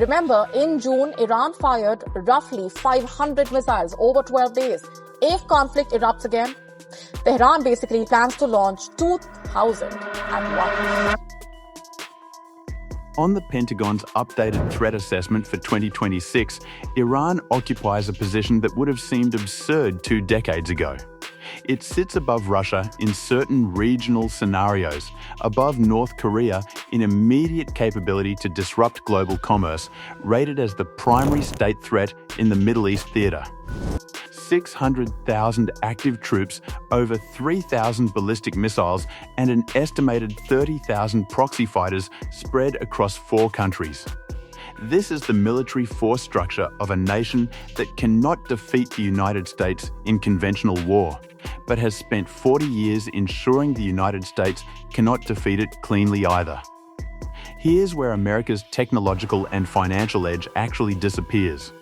Remember, in June, Iran fired roughly 500 missiles over 12 days. If conflict erupts again, Tehran basically plans to launch 2,000 at once. On the Pentagon's updated threat assessment for 2026, Iran occupies a position that would have seemed absurd 2 decades ago. It sits above Russia in certain regional scenarios, above North Korea in immediate capability to disrupt global commerce, rated as the primary state threat in the Middle East theater. 600,000 active troops, over 3,000 ballistic missiles, and an estimated 30,000 proxy fighters spread across 4 countries. This is the military force structure of a nation that cannot defeat the United States in conventional war, but has spent 40 years ensuring the United States cannot defeat it cleanly either. Here's where America's technological and financial edge actually disappears.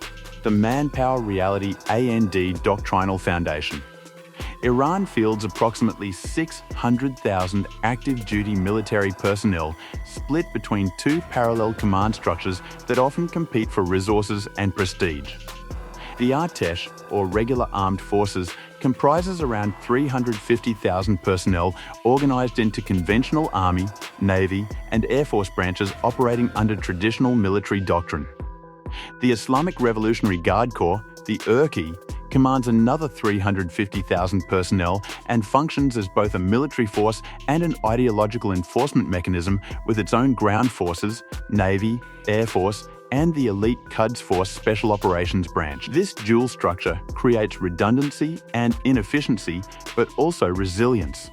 The Manpower Reality A&D Doctrinal Foundation. Iran fields approximately 600,000 active-duty military personnel split between 2 parallel command structures that often compete for resources and prestige. The Artesh, or Regular Armed Forces, comprises around 350,000 personnel organized into conventional Army, Navy, and Air Force branches operating under traditional military doctrine. The Islamic Revolutionary Guard Corps, the IRGC, commands another 350,000 personnel and functions as both a military force and an ideological enforcement mechanism with its own ground forces, Navy, Air Force, and the elite Quds Force Special Operations Branch. This dual structure creates redundancy and inefficiency, but also resilience.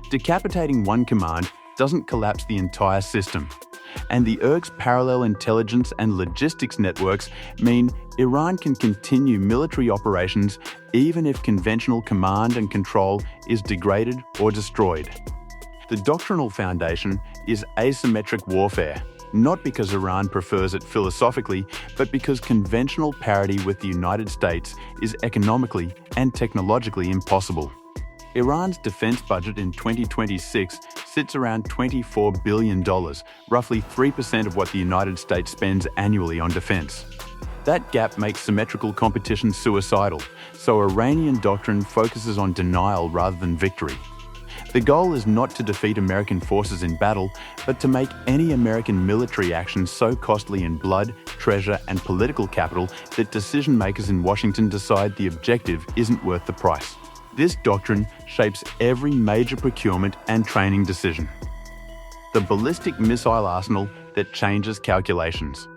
Decapitating one command doesn't collapse the entire system. And the IRGC's parallel intelligence and logistics networks mean Iran can continue military operations even if conventional command and control is degraded or destroyed. The doctrinal foundation is asymmetric warfare, not because Iran prefers it philosophically, but because conventional parity with the United States is economically and technologically impossible. Iran's defense budget in 2026 sits around $24 billion, roughly 3% of what the United States spends annually on defense. That gap makes symmetrical competition suicidal, so Iranian doctrine focuses on denial rather than victory. The goal is not to defeat American forces in battle, but to make any American military action so costly in blood, treasure, and political capital that decision-makers in Washington decide the objective isn't worth the price. This doctrine shapes every major procurement and training decision. The ballistic missile arsenal that changes calculations.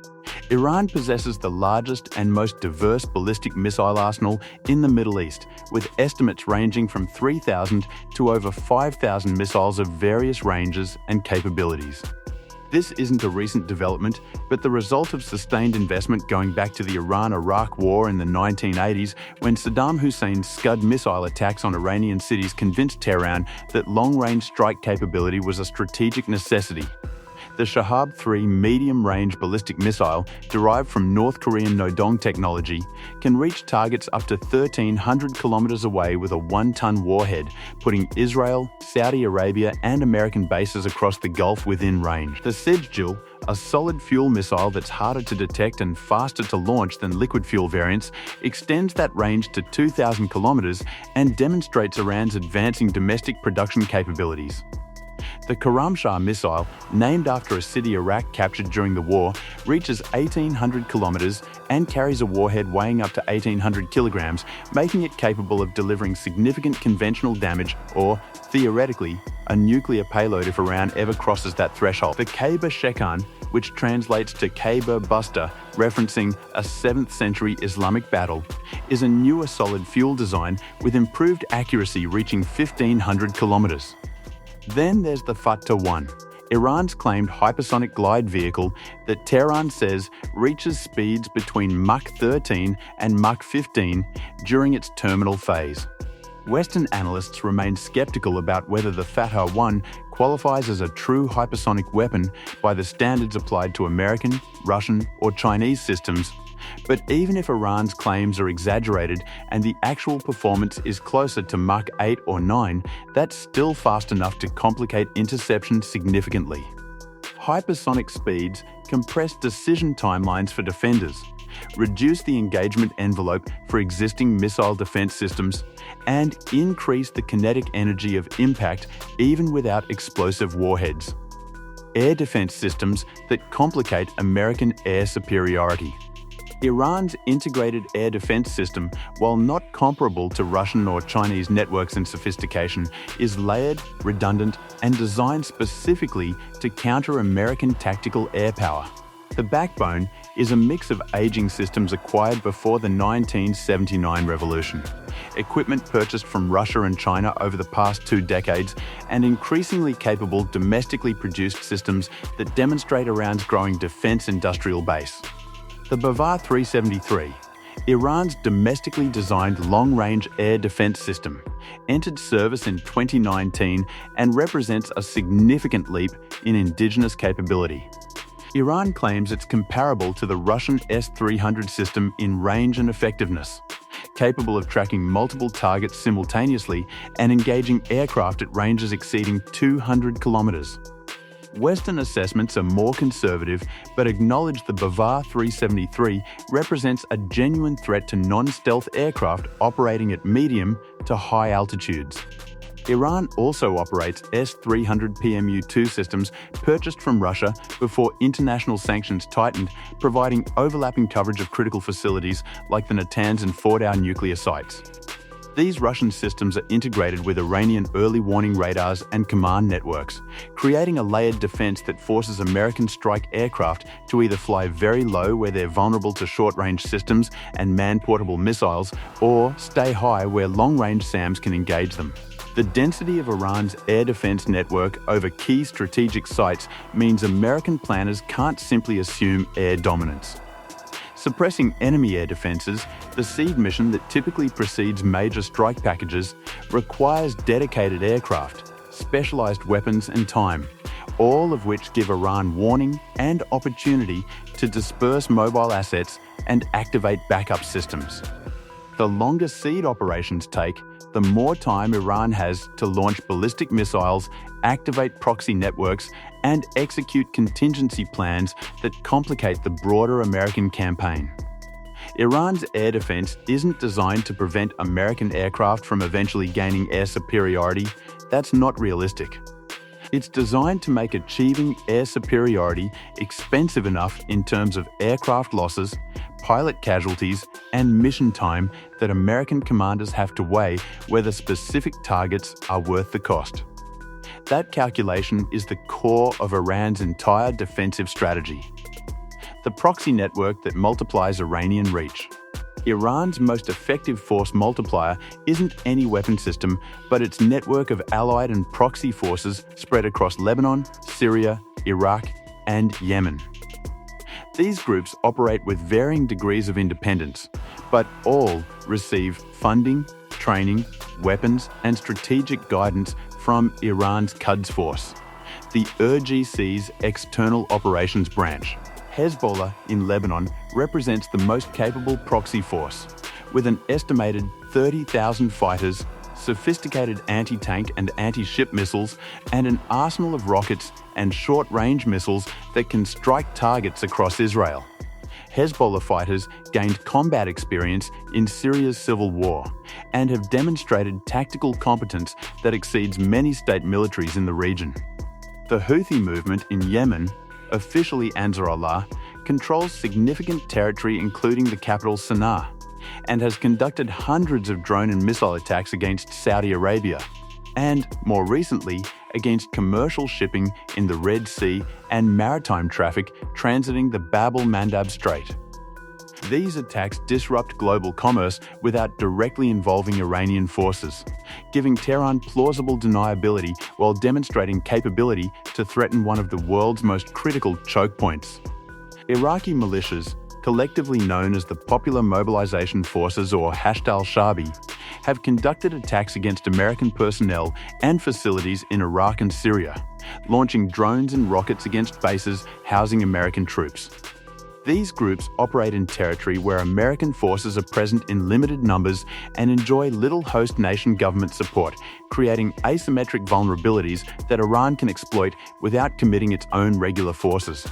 Iran possesses the largest and most diverse ballistic missile arsenal in the Middle East, with estimates ranging from 3,000 to over 5,000 missiles of various ranges and capabilities. This isn't a recent development, but the result of sustained investment going back to the Iran-Iraq War in the 1980s, when Saddam Hussein's Scud missile attacks on Iranian cities convinced Tehran that long-range strike capability was a strategic necessity. The Shahab-3 medium-range ballistic missile, derived from North Korean Nodong technology, can reach targets up to 1,300 kilometers away with a 1-ton warhead, putting Israel, Saudi Arabia, and American bases across the Gulf within range. The Sejjil, a solid fuel missile that's harder to detect and faster to launch than liquid fuel variants, extends that range to 2,000 kilometers and demonstrates Iran's advancing domestic production capabilities. The Khorramshahr missile, named after a city Iraq captured during the war, reaches 1,800 kilometers and carries a warhead weighing up to 1,800 kilograms, making it capable of delivering significant conventional damage or, theoretically, a nuclear payload if Iran ever crosses that threshold. The Kheibar Shekan, which translates to Kheibar Buster, referencing a 7th century Islamic battle, is a newer solid fuel design with improved accuracy reaching 1,500 kilometers. Then there's the Fattah-1, Iran's claimed hypersonic glide vehicle that Tehran says reaches speeds between Mach 13 and Mach 15 during its terminal phase. Western analysts remain skeptical about whether the Fattah-1 qualifies as a true hypersonic weapon by the standards applied to American, Russian, or Chinese systems. But even if Iran's claims are exaggerated and the actual performance is closer to Mach 8 or 9, that's still fast enough to complicate interception significantly. Hypersonic speeds compress decision timelines for defenders, reduce the engagement envelope for existing missile defense systems, and increase the kinetic energy of impact even without explosive warheads. Air defense systems that complicate American air superiority. Iran's integrated air defense system, while not comparable to Russian or Chinese networks in sophistication, is layered, redundant, and designed specifically to counter American tactical air power. The backbone is a mix of aging systems acquired before the 1979 revolution, equipment purchased from Russia and China over the past 2 decades, and increasingly capable domestically produced systems that demonstrate Iran's growing defense industrial base. The Bavar 373, Iran's domestically designed long-range air defense system, entered service in 2019 and represents a significant leap in indigenous capability. Iran claims it's comparable to the Russian S-300 system in range and effectiveness, capable of tracking multiple targets simultaneously and engaging aircraft at ranges exceeding 200 kilometers. Western assessments are more conservative, but acknowledge the Bavar 373 represents a genuine threat to non-stealth aircraft operating at medium to high altitudes. Iran also operates S-300 PMU-2 systems purchased from Russia before international sanctions tightened, providing overlapping coverage of critical facilities like the Natanz and Fordow nuclear sites. These Russian systems are integrated with Iranian early warning radars and command networks, creating a layered defense that forces American strike aircraft to either fly very low where they're vulnerable to short-range systems and man-portable missiles, or stay high where long-range SAMs can engage them. The density of Iran's air defense network over key strategic sites means American planners can't simply assume air dominance. Suppressing enemy air defenses, the SEAD mission that typically precedes major strike packages, requires dedicated aircraft, specialized weapons and time, all of which give Iran warning and opportunity to disperse mobile assets and activate backup systems. The longer SEAD operations take, the more time Iran has to launch ballistic missiles, activate proxy networks, and execute contingency plans that complicate the broader American campaign. Iran's air defense isn't designed to prevent American aircraft from eventually gaining air superiority. That's not realistic. It's designed to make achieving air superiority expensive enough in terms of aircraft losses, pilot casualties, and mission time that American commanders have to weigh whether specific targets are worth the cost. That calculation is the core of Iran's entire defensive strategy. The proxy network that multiplies Iranian reach. Iran's most effective force multiplier isn't any weapon system, but its network of allied and proxy forces spread across Lebanon, Syria, Iraq, and Yemen. These groups operate with varying degrees of independence, but all receive funding, training, weapons, and strategic guidance from Iran's Quds Force, the IRGC's external operations branch. Hezbollah in Lebanon represents the most capable proxy force, with an estimated 30,000 fighters, sophisticated anti-tank and anti-ship missiles, and an arsenal of rockets and short-range missiles that can strike targets across Israel. Hezbollah fighters gained combat experience in Syria's civil war and have demonstrated tactical competence that exceeds many state militaries in the region. The Houthi movement in Yemen, officially Ansarullah, controls significant territory including the capital Sana'a, and has conducted hundreds of drone and missile attacks against Saudi Arabia, and, more recently, against commercial shipping in the Red Sea and maritime traffic transiting the Bab el-Mandab Strait. These attacks disrupt global commerce without directly involving Iranian forces, giving Tehran plausible deniability while demonstrating capability to threaten one of the world's most critical choke points. Iraqi militias, collectively known as the Popular Mobilization Forces or Hashd al-Shaabi, have conducted attacks against American personnel and facilities in Iraq and Syria, launching drones and rockets against bases housing American troops. These groups operate in territory where American forces are present in limited numbers and enjoy little host nation government support, creating asymmetric vulnerabilities that Iran can exploit without committing its own regular forces.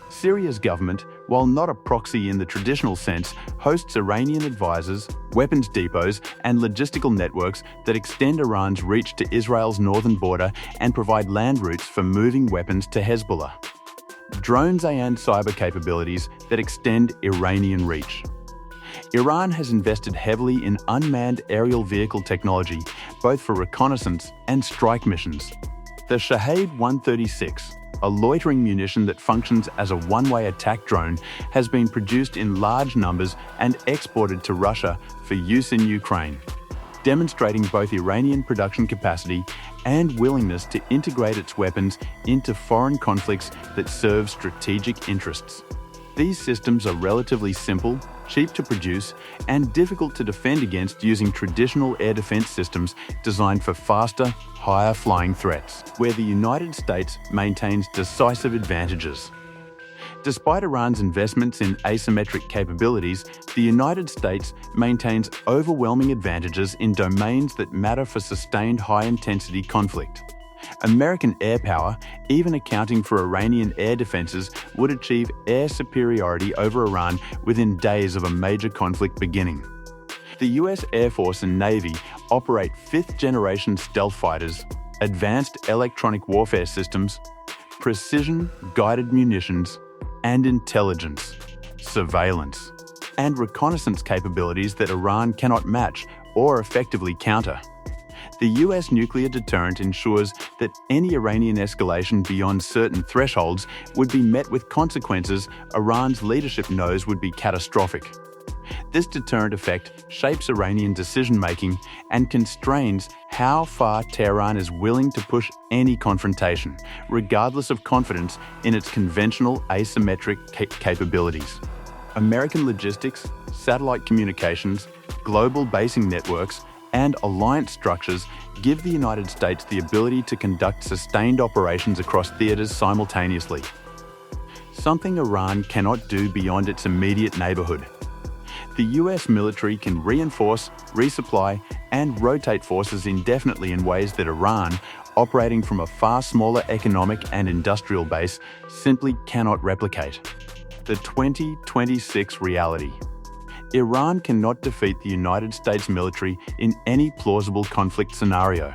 Syria's government, while not a proxy in the traditional sense, hosts Iranian advisors, weapons depots, and logistical networks that extend Iran's reach to Israel's northern border and provide land routes for moving weapons to Hezbollah. Drones and cyber capabilities that extend Iranian reach. Iran has invested heavily in unmanned aerial vehicle technology, both for reconnaissance and strike missions. The Shahed 136, a loitering munition that functions as a one-way attack drone, has been produced in large numbers and exported to Russia for use in Ukraine, demonstrating both Iranian production capacity and willingness to integrate its weapons into foreign conflicts that serve strategic interests. These systems are relatively simple, cheap to produce, and difficult to defend against using traditional air defense systems designed for faster, higher-flying threats, where the United States maintains decisive advantages. Despite Iran's investments in asymmetric capabilities, the United States maintains overwhelming advantages in domains that matter for sustained high-intensity conflict. American air power, even accounting for Iranian air defenses, would achieve air superiority over Iran within days of a major conflict beginning. The US Air Force and Navy operate fifth-generation stealth fighters, advanced electronic warfare systems, precision-guided munitions, and intelligence, surveillance, and reconnaissance capabilities that Iran cannot match or effectively counter. The US nuclear deterrent ensures that any Iranian escalation beyond certain thresholds would be met with consequences Iran's leadership knows would be catastrophic. This deterrent effect shapes Iranian decision-making and constrains how far Tehran is willing to push any confrontation, regardless of confidence in its conventional asymmetric capabilities. American logistics, satellite communications, global basing networks, and alliance structures give the United States the ability to conduct sustained operations across theaters simultaneously, something Iran cannot do beyond its immediate neighborhood. The US military can reinforce, resupply, and rotate forces indefinitely in ways that Iran, operating from a far smaller economic and industrial base, simply cannot replicate. The 2026 reality. Iran cannot defeat the United States military in any plausible conflict scenario.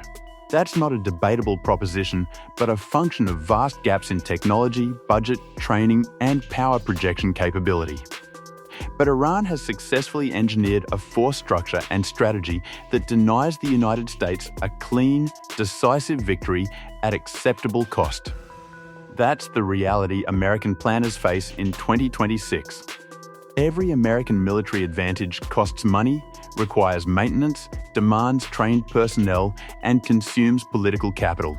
That's not a debatable proposition, but a function of vast gaps in technology, budget, training, and power projection capability. But Iran has successfully engineered a force structure and strategy that denies the United States a clean, decisive victory at acceptable cost. That's the reality American planners face in 2026. Every American military advantage costs money, requires maintenance, demands trained personnel, and consumes political capital.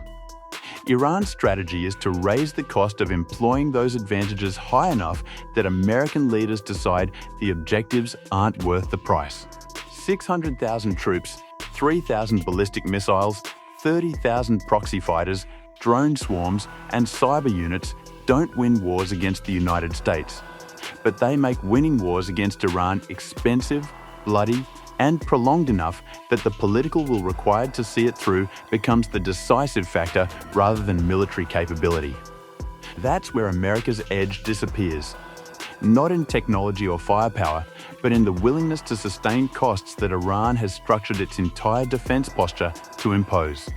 Iran's strategy is to raise the cost of employing those advantages high enough that American leaders decide the objectives aren't worth the price. 600,000 troops, 3,000 ballistic missiles, 30,000 proxy fighters, drone swarms, and cyber units don't win wars against the United States. But they make winning wars against Iran expensive, bloody, and prolonged enough that the political will required to see it through becomes the decisive factor rather than military capability. That's where America's edge disappears. Not in technology or firepower, but in the willingness to sustain costs that Iran has structured its entire defense posture to impose.